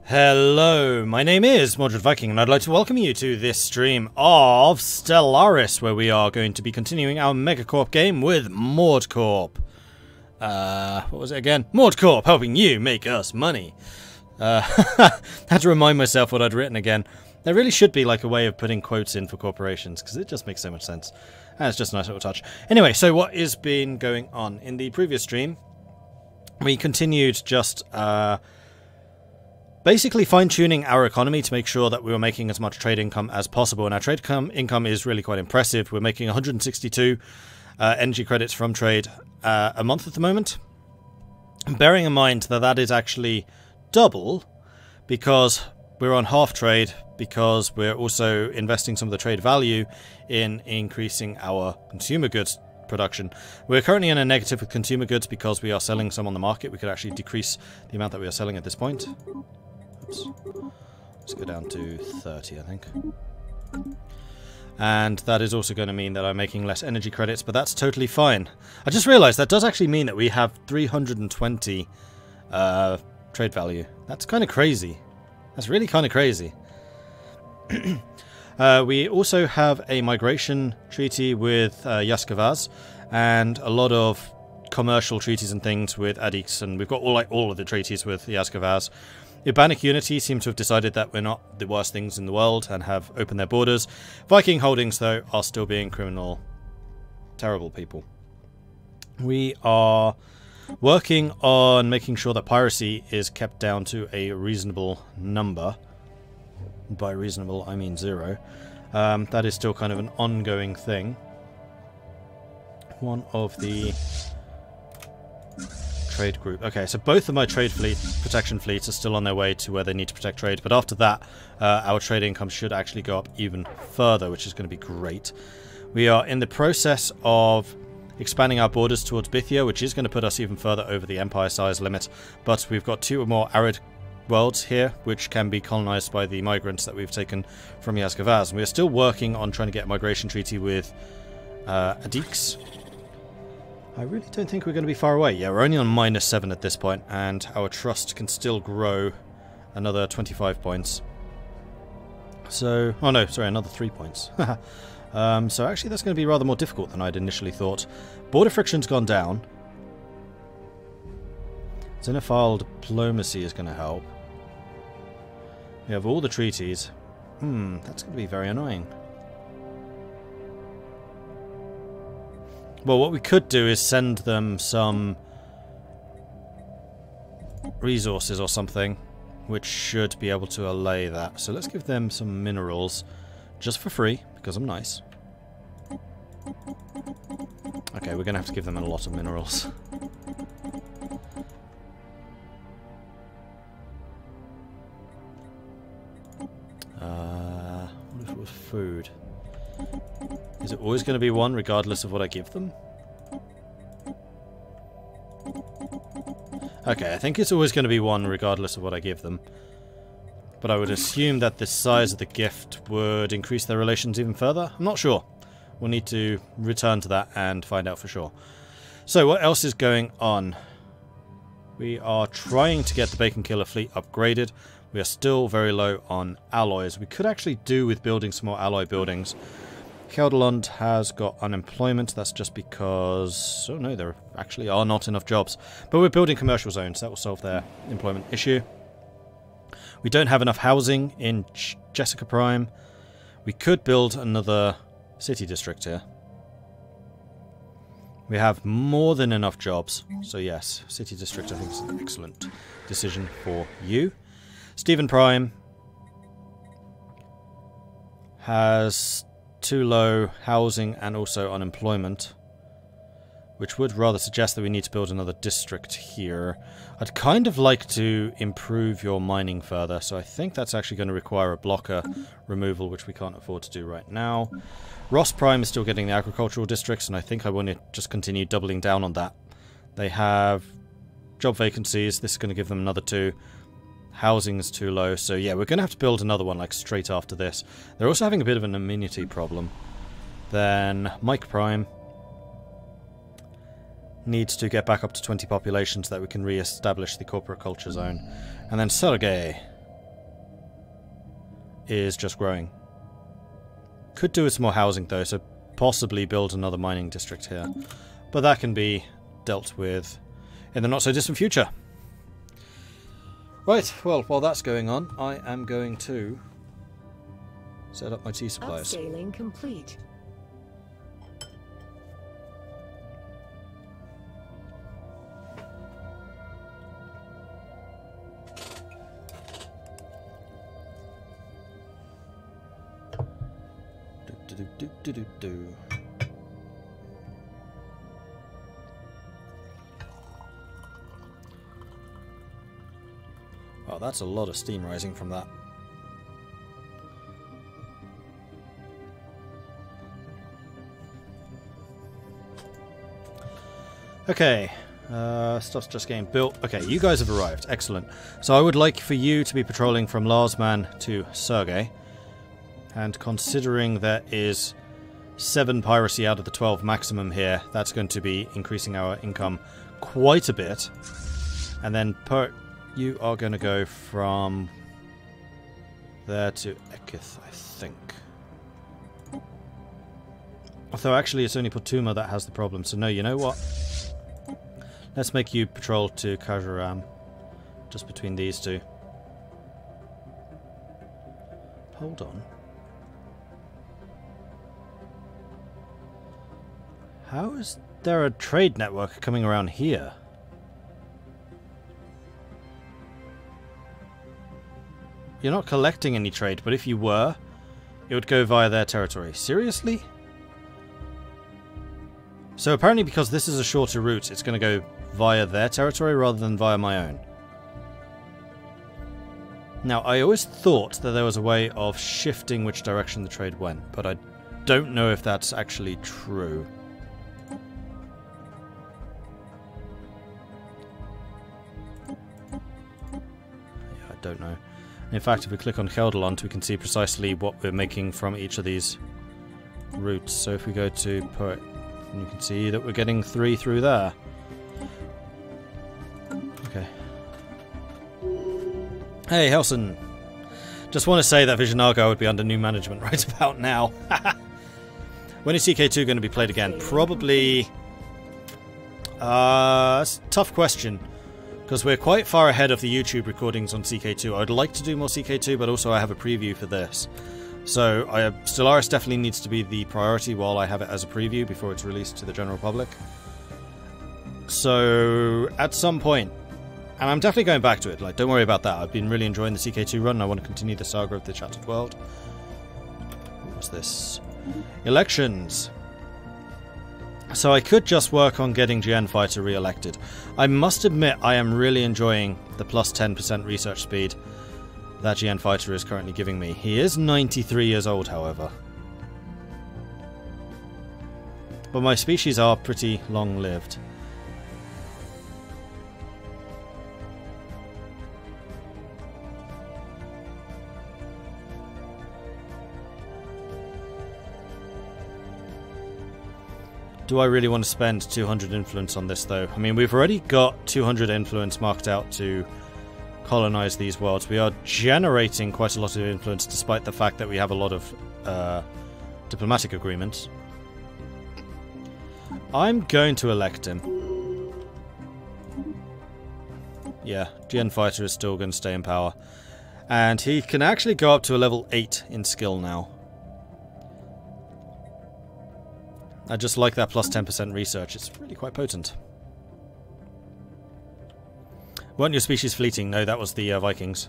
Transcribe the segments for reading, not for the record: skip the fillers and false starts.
Hello, my name is Mordred Viking, and I'd like to welcome you to this stream of Stellaris, where we are going to be continuing our MegaCorp game with MordCorp. What was it again? MordCorp, helping you make us money. Had to remind myself what I'd written again. There really should be like a way of putting quotes in for corporations, because it just makes so much sense. And it's just a nice little touch. Anyway, so what has been going on? In the previous stream, we continued just, basically fine-tuning our economy to make sure that we were making as much trade income as possible. And our trade income is really quite impressive. We're making 162 energy credits from trade a month at the moment. Bearing in mind that that is actually double because we're on half trade, because we're also investing some of the trade value in increasing our consumer goods production. We're currently in a negative with consumer goods because we are selling some on the market. We could actually decrease the amount that we are selling at this point. Oops. Let's go down to 30, I think. And that is also going to mean that I'm making less energy credits, but that's totally fine. I just realized that does actually mean that we have 320 trade value. That's kind of crazy. That's really kind of crazy. We also have a migration treaty with Yaskavaz, and a lot of commercial treaties and things with Adix, and we've got all of the treaties with Yaskavaz. Urbanic Unity seem to have decided that we're not the worst things in the world and have opened their borders. Viking Holdings, though, are still being criminal, terrible people. We are working on making sure that piracy is kept down to a reasonable number. By reasonable, I mean 0. That is still kind of an ongoing thing. One of the trade group. Okay, so both of my trade protection fleets are still on their way to where they need to protect trade, but after that, our trade income should actually go up even further, which is going to be great. We are in the process of expanding our borders towards Bithia, which is going to put us even further over the empire size limit, but we've got 2 more arid worlds here, which can be colonized by the migrants that we've taken from Yaskavaz. And we are still working on trying to get a migration treaty with Adix. I really don't think we're going to be far away. Yeah, we're only on -7 at this point, and our trust can still grow another 25 points. So, oh no, sorry, another 3 points. So actually that's going to be rather more difficult than I'd initially thought. Border friction's gone down. Xenophile diplomacy is going to help. We have all the treaties. That's going to be very annoying. Well, what we could do is send them some resources or something, which should be able to allay that. So let's give them some minerals, just for free, because I'm nice. Okay, we're going to have to give them a lot of minerals. What if it was food? Is it always going to be 1 regardless of what I give them? Okay, I think it's always going to be 1 regardless of what I give them. But I would assume that the size of the gift would increase their relations even further. I'm not sure. We'll need to return to that and find out for sure. So what else is going on? We are trying to get the Bacon Killer fleet upgraded. We are still very low on alloys. We could actually do with building some more alloy buildings. Kelderlund has got unemployment. That's just because... oh no, there actually are not enough jobs. But we're building commercial zones. That will solve their employment issue. We don't have enough housing in Jessica Prime. We could build another city district here. We have more than enough jobs. So yes, city district I think is an excellent decision for you. Stephen Prime has too low housing and also unemployment, which would rather suggest that we need to build another district here. I'd kind of like to improve your mining further, so I think that's actually going to require a blocker removal, which we can't afford to do right now. Ross Prime is still getting the agricultural districts, and I think I want to just continue doubling down on that. They have job vacancies. This is going to give them another 2. Housing is too low, so yeah, we're going to have to build another one like straight after this. They're also having a bit of an amenity problem. Then Mike Prime needs to get back up to 20 population so that we can re-establish the corporate culture zone. And then Sergei is just growing. Could do with some more housing though, so possibly build another mining district here. But that can be dealt with in the not so distant future. Right, well, while that's going on, I am going to set up my tea supplies. Upscaling complete. Do. Oh, that's a lot of steam rising from that. Okay, stuff's just getting built. Okay, you guys have arrived. Excellent. So I would like for you to be patrolling from Larsman to Sergei. And considering there is 7 piracy out of the 12 maximum here, that's going to be increasing our income quite a bit. And then you are going to go from there to Ekith, I think. Although actually it's only Potuma that has the problem, so no, you know what? Let's make you patrol to Kajaram, just between these two. Hold on. How is there a trade network coming around here? You're not collecting any trade, but if you were, it would go via their territory. Seriously? So apparently because this is a shorter route, it's going to go via their territory rather than via my own. Now, I always thought that there was a way of shifting which direction the trade went, but I don't know if that's actually true. Don't know. In fact, if we click on Gelderland, we can see precisely what we're making from each of these routes. So if we go to Poet, you can see that we're getting 3 through there. Okay. Hey, Helson. Just want to say that Visionago would be under new management right about now. When is CK2 going to be played again? Probably... it's a tough question. Because we're quite far ahead of the YouTube recordings on CK2. I'd like to do more CK2, but also I have a preview for this. So Stellaris definitely needs to be the priority while I have it as a preview before it's released to the general public. So at some point, and I'm definitely going back to it, like, don't worry about that. I've been really enjoying the CK2 run and I want to continue the saga of the Shattered World. What's this? Elections. So I could just work on getting GN Fighter re-elected. I must admit I am really enjoying the plus 10% research speed that GN Fighter is currently giving me. He is 93 years old, however. But my species are pretty long-lived. Do I really want to spend 200 influence on this, though? I mean, we've already got 200 influence marked out to colonize these worlds. We are generating quite a lot of influence, despite the fact that we have a lot of diplomatic agreements. I'm going to elect him. Yeah, GN Fighter is still going to stay in power. And he can actually go up to a level 8 in skill now. I just like that plus 10% research. It's really quite potent. Weren't your species fleeting? No, that was the Vikings.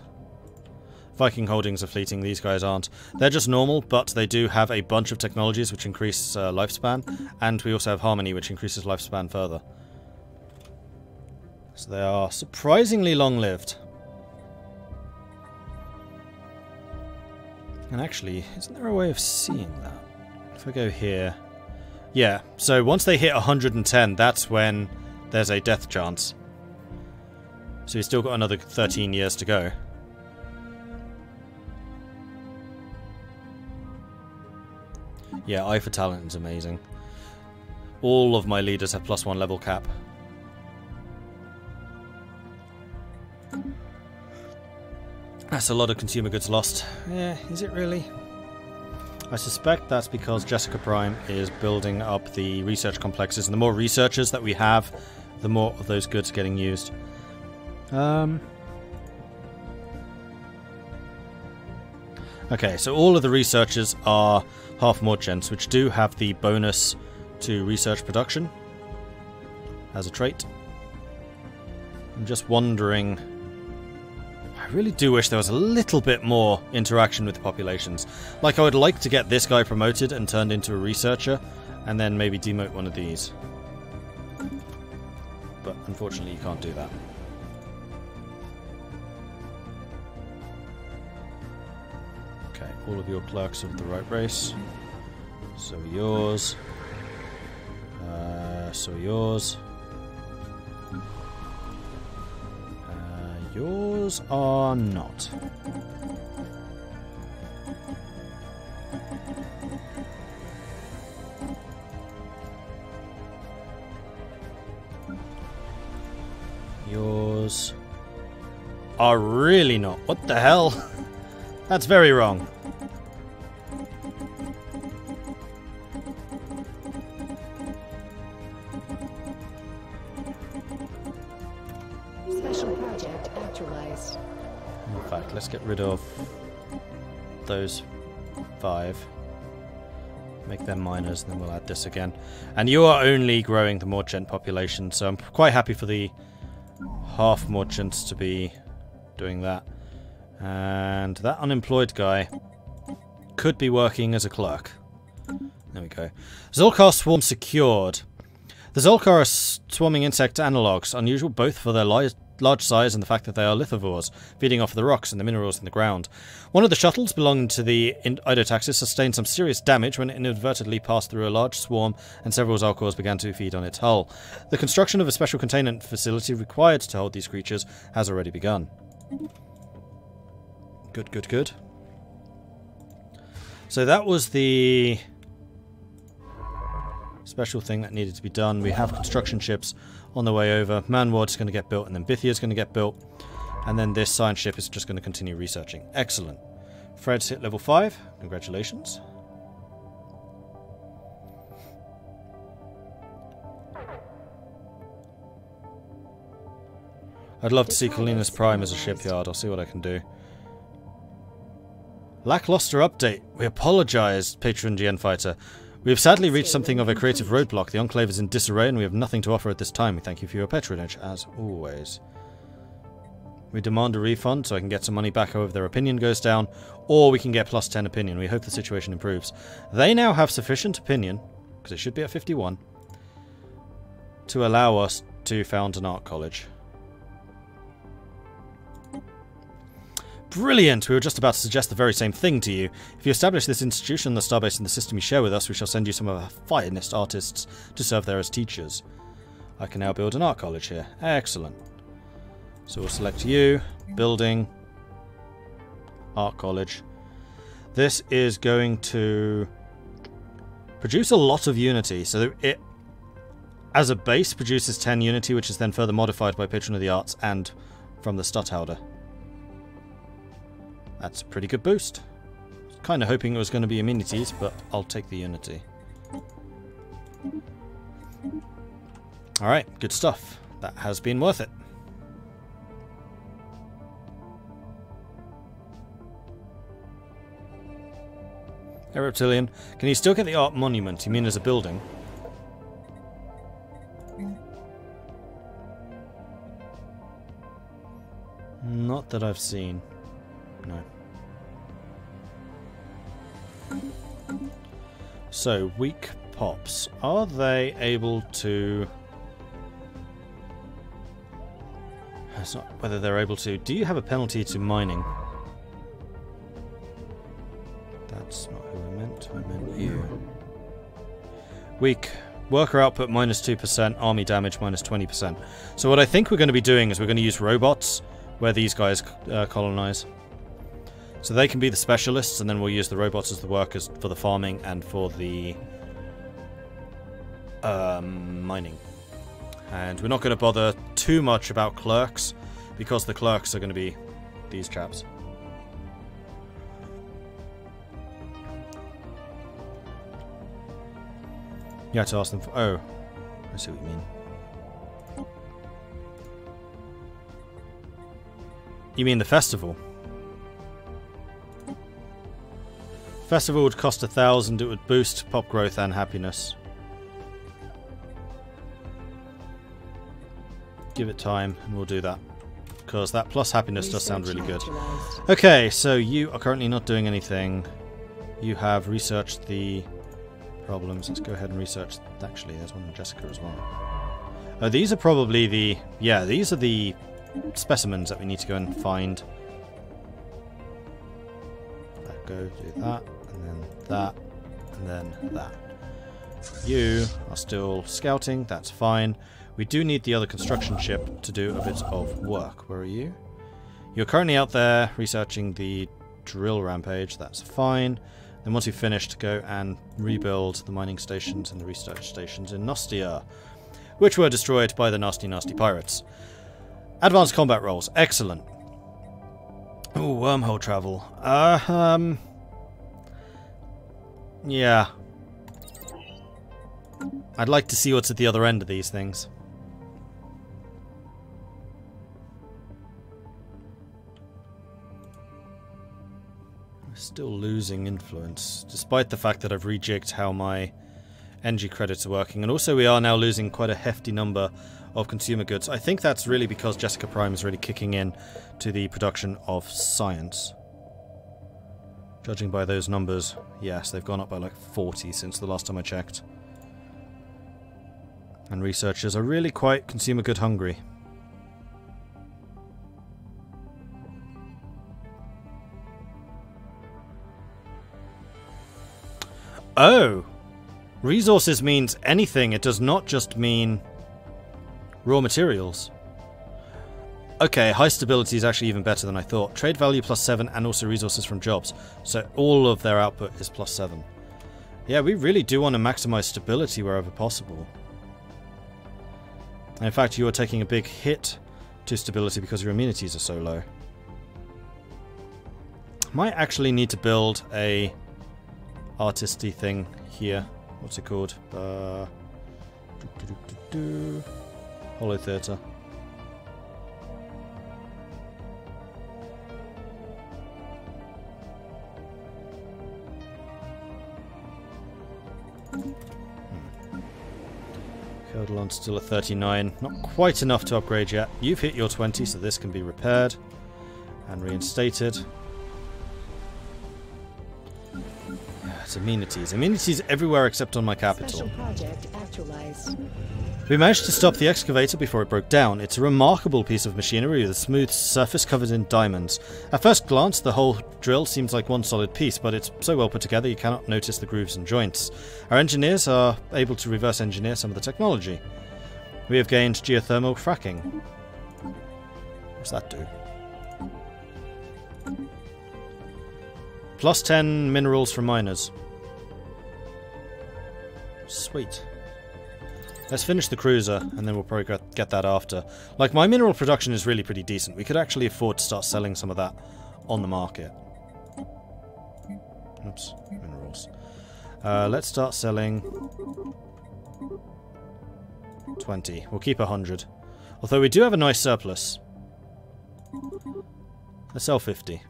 Viking holdings are fleeting. These guys aren't. They're just normal, but they do have a bunch of technologies which increase lifespan. And we also have Harmony, which increases lifespan further. So they are surprisingly long-lived. And actually, isn't there a way of seeing that? If I go here... Yeah, so once they hit 110, that's when there's a death chance. So you've still got another 13 years to go. Yeah, Eye for Talent is amazing. All of my leaders have +1 level cap. That's a lot of consumer goods lost. Yeah, is it really? I suspect that's because Jessica Prime is building up the research complexes, and the more researchers that we have, the more of those goods are getting used. Okay, so all of the researchers are half Mordgens, which do have the bonus to research production as a trait. I'm just wondering... I really do wish there was a little bit more interaction with the populations. Like, I would like to get this guy promoted and turned into a researcher, and then maybe demote one of these. But unfortunately you can't do that. Okay, all of your clerks are of the right race. So are yours. So are yours. Yours are not. Yours are really not. What the hell? That's very wrong. Let's get rid of those 5. Make them miners, and then we'll add this again. And you are only growing the Mordgen population, so I'm quite happy for the half Mordgens to be doing that. And that unemployed guy could be working as a clerk. There we go. Zolkar swarm secured. The Zolkar are swarming insect analogues, unusual both for their large size and the fact that they are lithivores, feeding off the rocks and the minerals in the ground. One of the shuttles belonging to the Idotaxis sustained some serious damage when it inadvertently passed through a large swarm, and several Zolkars began to feed on its hull. The construction of a special containment facility required to hold these creatures has already begun. Good, good, good. So that was the special thing that needed to be done. We have construction ships on the way over. Manward's going to get built, and then Bithia's going to get built. And then this science ship is just going to continue researching. Excellent. Fred's hit level 5. Congratulations. I'd love to see Kalina's Prime as a shipyard. I'll see what I can do. Lackluster update. We apologise, Patron GN Fighter. We have sadly reached something of a creative roadblock. The Enclave is in disarray and we have nothing to offer at this time. We thank you for your patronage, as always. We demand a refund so I can get some money back however their opinion goes down, or we can get plus 10 opinion. We hope the situation improves. They now have sufficient opinion, because it should be at 51, to allow us to found an art college. Brilliant! We were just about to suggest the very same thing to you. If you establish this institution on the starbase in the system you share with us, we shall send you some of our finest artists to serve there as teachers. I can now build an art college here. Excellent. So we'll select you, building, art college. This is going to produce a lot of unity. So it, as a base, produces 10 unity, which is then further modified by Patron of the Arts and from the Stadtholder. That's a pretty good boost. Kind of hoping it was going to be amenities, but I'll take the unity. Alright, good stuff. That has been worth it. Hey Reptilian, can you still get the art monument? You mean as a building? Not that I've seen. No. So, weak pops. Are they able to... That's not whether they're able to... Do you have a penalty to mining? That's not who I meant. I meant you. Weak. Worker output minus 2%. Army damage minus 20%. So what I think we're going to be doing is we're going to use robots where these guys colonize. So they can be the specialists, and then we'll use the robots as the workers for the farming and for the mining. And we're not going to bother too much about clerks, because the clerks are going to be these chaps. You had to ask them for... Oh, I see what you mean. You mean the festival? Festival would cost 1,000. It would boost pop growth and happiness. Give it time and we'll do that. Because that plus happiness does sound really good. Okay, so you are currently not doing anything. You have researched the problems. Let's go ahead and research... Actually, there's one in Jessica as well. Oh, these are probably the... Yeah, these are the specimens that we need to go and find. Go do that, and then that, and then that. You are still scouting, that's fine. We do need the other construction ship to do a bit of work. Where are you? You're currently out there researching the drill rampage, that's fine. Then once you've finished, go and rebuild the mining stations and the research stations in Nostia, which were destroyed by the nasty, nasty pirates. Advanced combat roles, excellent. Oh, wormhole travel. Yeah. I'd like to see what's at the other end of these things. I'm still losing influence, despite the fact that I've rejigged how my NG credits are working. And also we are now losing quite a hefty number of consumer goods. I think that's really because Jessica Prime is really kicking in to the production of science. Judging by those numbers, yes, they've gone up by like 40 since the last time I checked. And researchers are really quite consumer good hungry. Oh! Resources means anything, it does not just mean raw materials. Okay, high stability is actually even better than I thought. Trade value +7 and also resources from jobs. So all of their output is +7. Yeah, we really do want to maximize stability wherever possible. And in fact, you are taking a big hit to stability because your amenities are so low. Might actually need to build a artisty thing here. What's it called? Hollow Theatre. Eldolon's still at 39. Not quite enough to upgrade yet. You've hit your 20, so this can be repaired and reinstated. It's amenities. Amenities everywhere except on my capital. Special project actualized. We managed to stop the excavator before it broke down. It's a remarkable piece of machinery with a smooth surface covered in diamonds. At first glance, the whole drill seems like one solid piece, but it's so well put together you cannot notice the grooves and joints. Our engineers are able to reverse engineer some of the technology. We have gained geothermal fracking. What's that do? +10 minerals from miners. Sweet. Let's finish the cruiser, and then we'll probably get that after. Like, my mineral production is really pretty decent. We could actually afford to start selling some of that on the market. Oops, minerals. Let's start selling 20. We'll keep 100. Although we do have a nice surplus. Let's sell 50.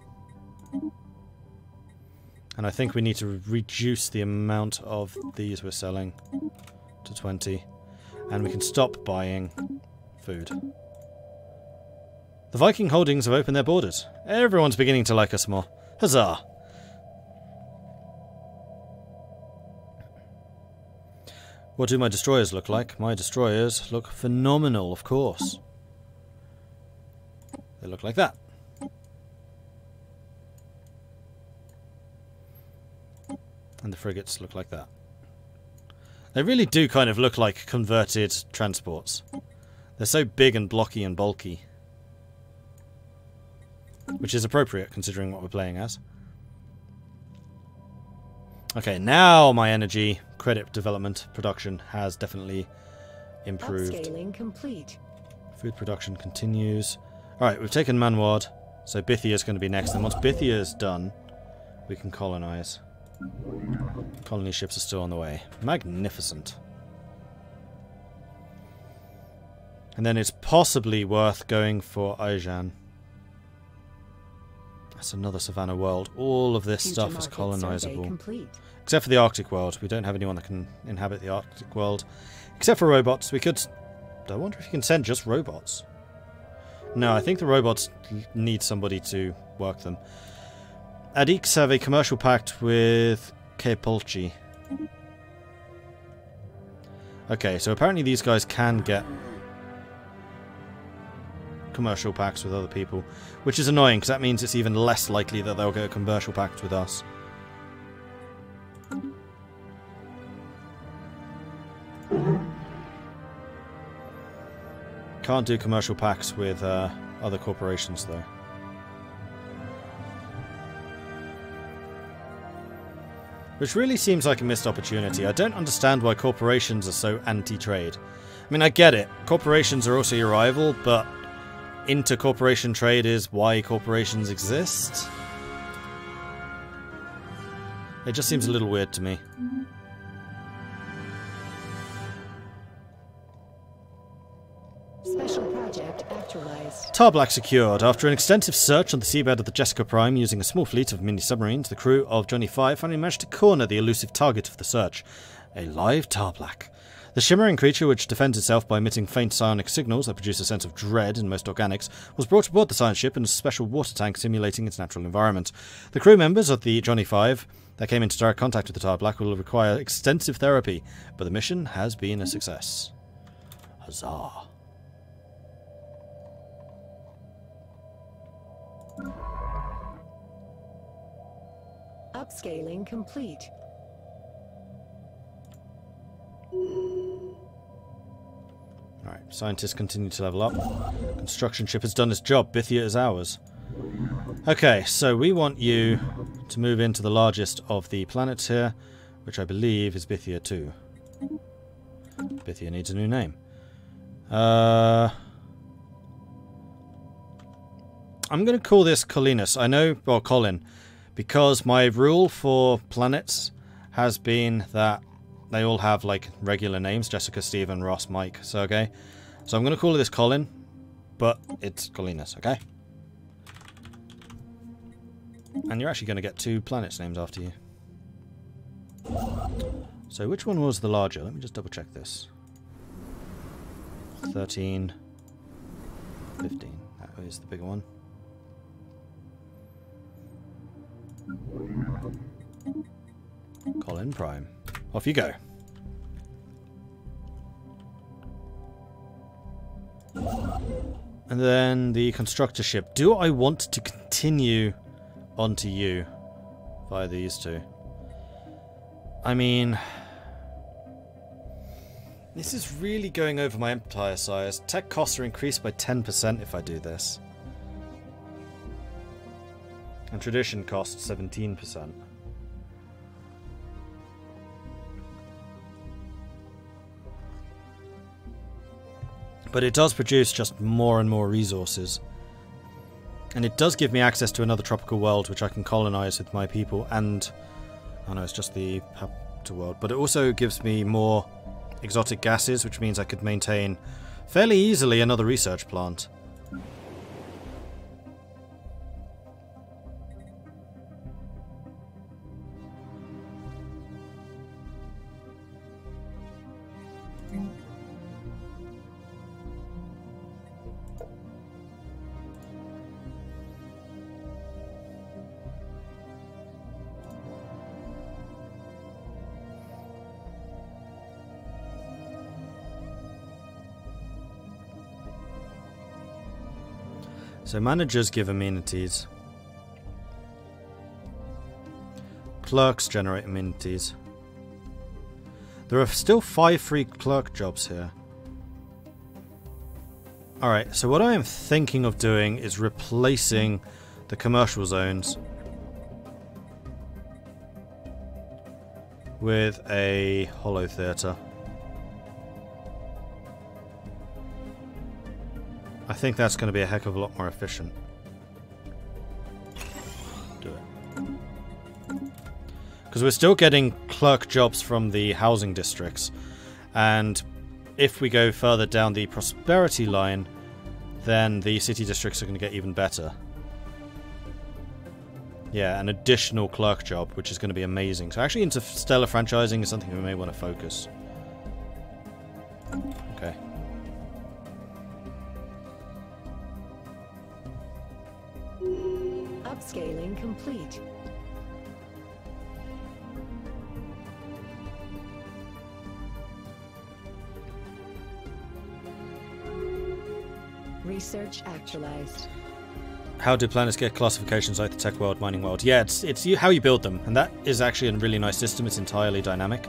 And I think we need to reduce the amount of these we're selling to 20. And we can stop buying food. The Viking holdings have opened their borders. Everyone's beginning to like us more. Huzzah! What do my destroyers look like? My destroyers look phenomenal, of course. They look like that. And the frigates look like that. They really do kind of look like converted transports. They're so big and blocky and bulky. Which is appropriate considering what we're playing as. Okay, now my energy, credit development, production has definitely improved. Upscaling complete. Food production continues. Alright, we've taken Manward, so Bithia is going to be next. And once Bithia is done, we can colonize. Colony ships are still on the way. Magnificent. And then it's possibly worth going for Aijan. That's another Savannah world. All of this stuff is colonizable. Except for the Arctic world. We don't have anyone that can inhabit the Arctic world. Except for robots. We could... I wonder if you can send just robots. No, I think the robots need somebody to work them. Adiks have a commercial pact with Kepolchi. Okay, so apparently these guys can get commercial pacts with other people, which is annoying because that means it's even less likely that they'll get a commercial pact with us. Can't do commercial pacts with other corporations though. Which really seems like a missed opportunity. I don't understand why corporations are so anti-trade. I mean, I get it. Corporations are also your rival, but inter-corporation trade is why corporations exist? It just seems a little weird to me. Special project actualized. Tarblak secured. After an extensive search on the seabed of the Jessica Prime using a small fleet of mini-submarines, the crew of Johnny 5 finally managed to corner the elusive target of the search. A live Tarblak. The shimmering creature, which defends itself by emitting faint psionic signals that produce a sense of dread in most organics, was brought aboard the science ship in a special water tank simulating its natural environment. The crew members of the Johnny 5 that came into direct contact with the Tarblak will require extensive therapy, but the mission has been a success. Huzzah. Upscaling complete. Alright, scientists continue to level up. Construction ship has done its job. Bithia is ours. Okay, so we want you to move into the largest of the planets here, which I believe is Bithia 2. Bithia needs a new name. I'm going to call this Colinus. I know, well, Colin, because my rule for planets has been that they all have, like, regular names. Jessica, Stephen, Ross, Mike, Sergey. So I'm going to call this Colin, but it's Colinus, okay? And you're actually going to get 2 planets named after you. So which one was the larger? Let me just double check this. 13, 15. That is the bigger one. Colin Prime. Off you go. And then the constructor ship. Do I want to continue onto you via these two? I mean, this is really going over my empire size. Tech costs are increased by 10% if I do this. And tradition costs 17%. But it does produce just more and more resources. And it does give me access to another tropical world which I can colonize with my people. And, oh no, it's just the Hapta world. But it also gives me more exotic gases, which means I could maintain fairly easily another research plant. So managers give amenities. Clerks generate amenities. There are still 5 free clerk jobs here. Alright, so what I am thinking of doing is replacing the commercial zones with a holo theatre. I think that's going to be a heck of a lot more efficient. Do it. Because we're still getting clerk jobs from the housing districts. And if we go further down the prosperity line, then the city districts are going to get even better. Yeah, an additional clerk job, which is going to be amazing. So actually interstellar franchising is something we may want to focus. Okay. Upscaling complete. Research actualized. How do planets get classifications like the tech world, mining world? Yeah, it's how you build them, and that is actually a really nice system. It's entirely dynamic.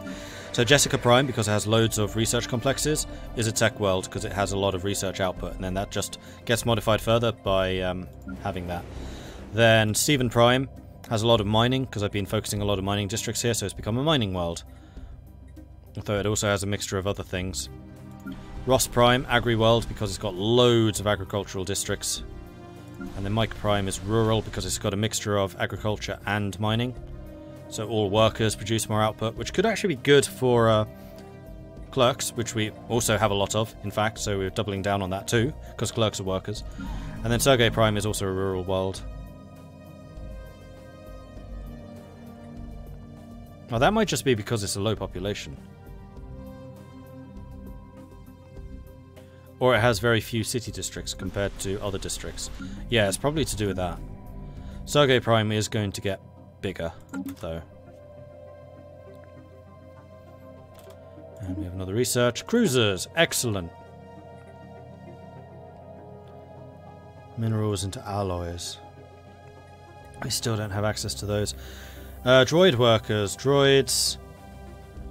So Jessica Prime, because it has loads of research complexes, is a tech world because it has a lot of research output, and then that just gets modified further by having that. Then Stephen Prime has a lot of mining, because I've been focusing a lot of mining districts here, so it's become a mining world. Although it also has a mixture of other things. Ross Prime, Agri-World, because it's got loads of agricultural districts. And then Mike Prime is rural, because it's got a mixture of agriculture and mining. So all workers produce more output, which could actually be good for clerks, which we also have a lot of, in fact, so we're doubling down on that too, because clerks are workers. And then Sergei Prime is also a rural world. Well, that might just be because it's a low population. Or it has very few city districts compared to other districts. Yeah, it's probably to do with that. Sergei Prime is going to get bigger, though. And we have another research. Cruisers! Excellent! Minerals into alloys. We still don't have access to those. Droid workers. Droids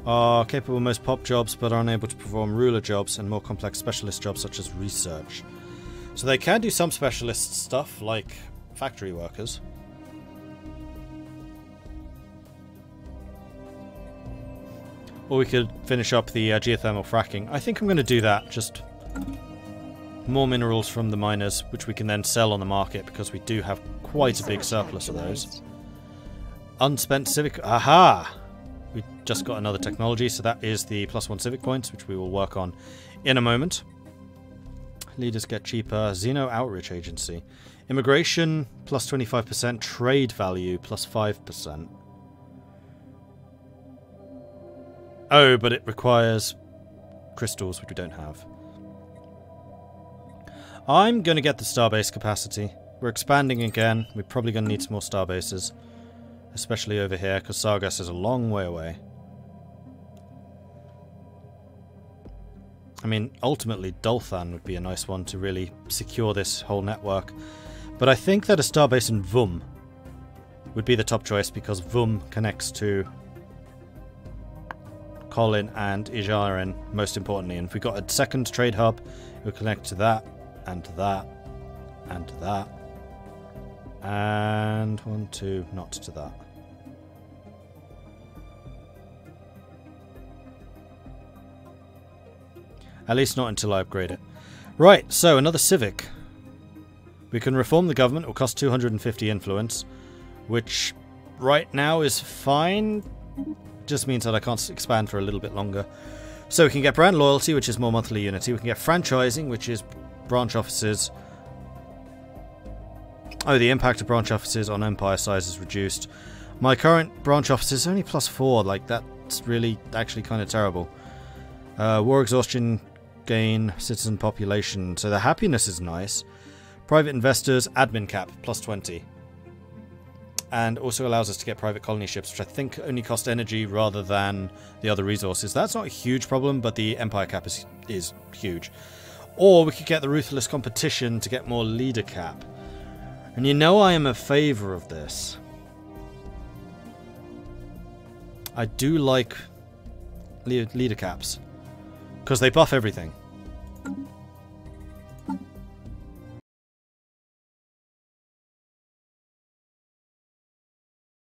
are capable of most pop jobs, but are unable to perform ruler jobs and more complex specialist jobs such as research. So they can do some specialist stuff, like factory workers. Or we could finish up the geothermal fracking. I think I'm going to do that, just more minerals from the miners, which we can then sell on the market, because we do have quite a big surplus of those. Unspent civic... Aha! We just got another technology, so that is the +1 civic points, which we will work on in a moment. Leaders get cheaper. Xeno Outreach Agency. Immigration, +25%. Trade value, +5%. Oh, but it requires crystals, which we don't have. I'm going to get the starbase capacity. We're expanding again. We're probably going to need some more starbases. Especially over here, because Sargas is a long way away. I mean, ultimately, Dulthan would be a nice one to really secure this whole network. But I think that a starbase in Vum would be the top choice, because Vum connects to Colin and Ijarin, most importantly. And if we got a second trade hub, it would connect to that, and that, and that. And 1, 2, not to that. At least not until I upgrade it. Right, so another civic. We can reform the government. It will cost 250 influence, which right now is fine. Just means that I can't expand for a little bit longer. So we can get brand loyalty, which is more monthly unity. We can get franchising, which is branch offices. Oh, the impact of branch offices on empire size is reduced. My current branch office is only +4. Like, that's really actually kind of terrible. War exhaustion gain, citizen population. So the happiness is nice. Private investors, admin cap, +20. And also allows us to get private colony ships, which I think only cost energy rather than the other resources. That's not a huge problem, but the empire cap is huge. Or we could get the ruthless competition to get more leader cap. And you know I am a favour of this. I do like leader caps, because they buff everything.